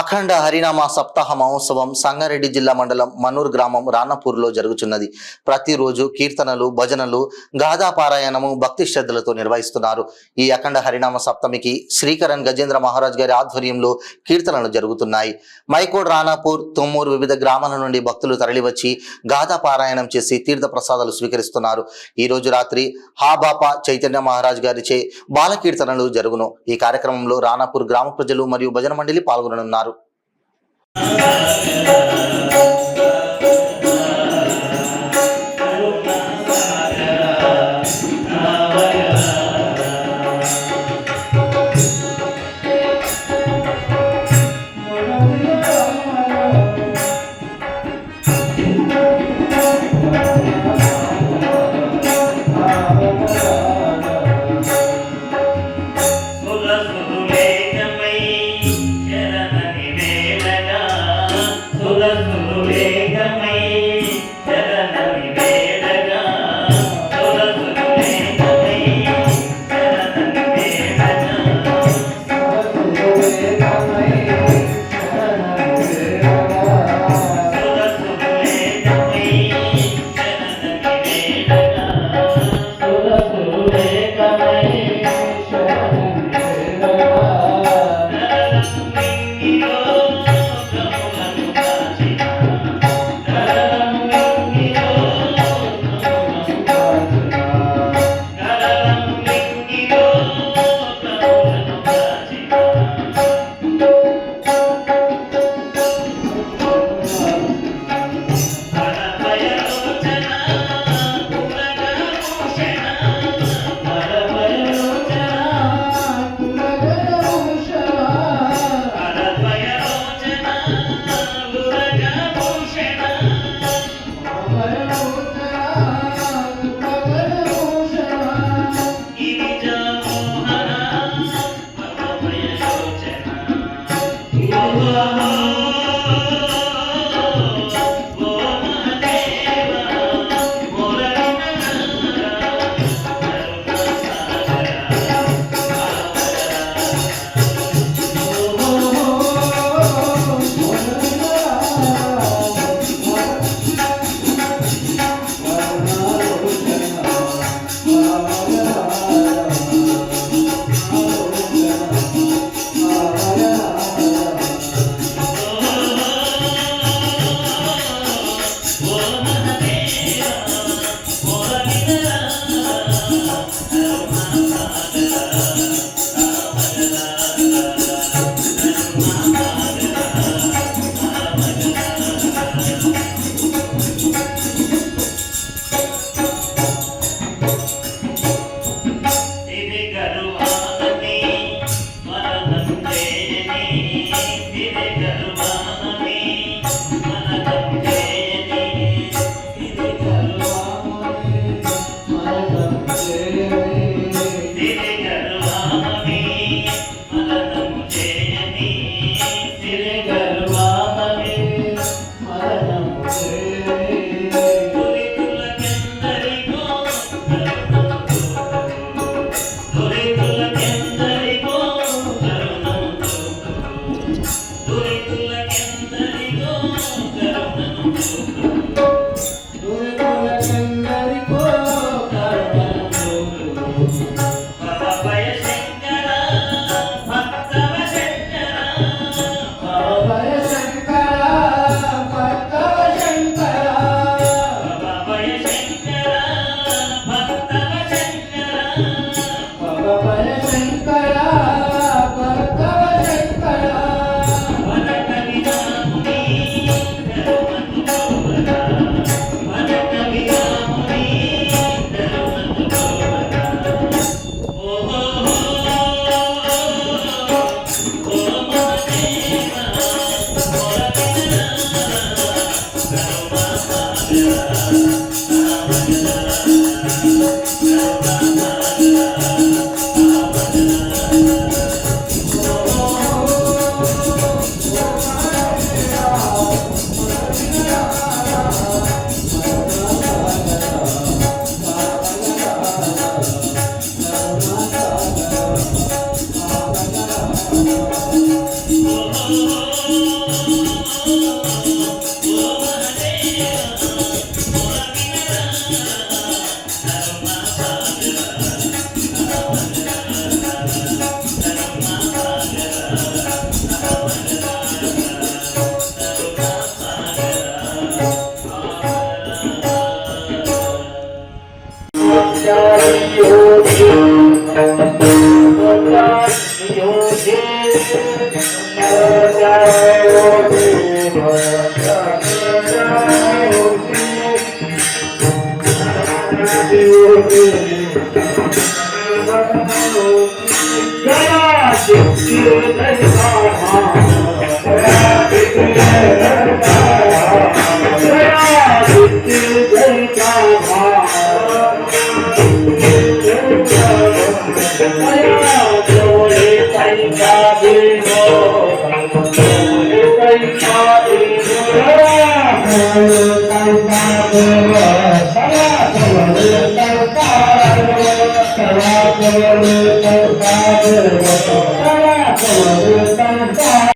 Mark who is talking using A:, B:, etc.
A: అఖండ హరినామ సప్తాహ మహోత్సవం సంగారెడ్డి జిల్లా మండలం మనూర్ గ్రామం రాణపూర్లో జరుగుతున్నది. ప్రతిరోజు కీర్తనలు, భజనలు, గాథా పారాయణము భక్తి శ్రద్ధలతో నిర్వహిస్తున్నారు. ఈ అఖండ హరినామ సప్తమికి శ్రీకరణ్ గజేంద్ర మహారాజ్ గారి ఆధ్వర్యంలో కీర్తనలు జరుగుతున్నాయి. మైకోడ్, రాణపూర్, తుమ్మూరు వివిధ గ్రామాల నుండి భక్తులు తరలివచ్చి గాథా పారాయణం చేసి తీర్థ ప్రసాదాలు స్వీకరిస్తున్నారు. ఈ రోజు రాత్రి హాబాపా చైతన్య మహారాజ్ గారిచే బాల కీర్తనలు జరుగును. ఈ కార్యక్రమంలో రాణపూర్ గ్రామ ప్రజలు మరియు భజన మండలి పాల్గొననున్నారు.
B: Thank you.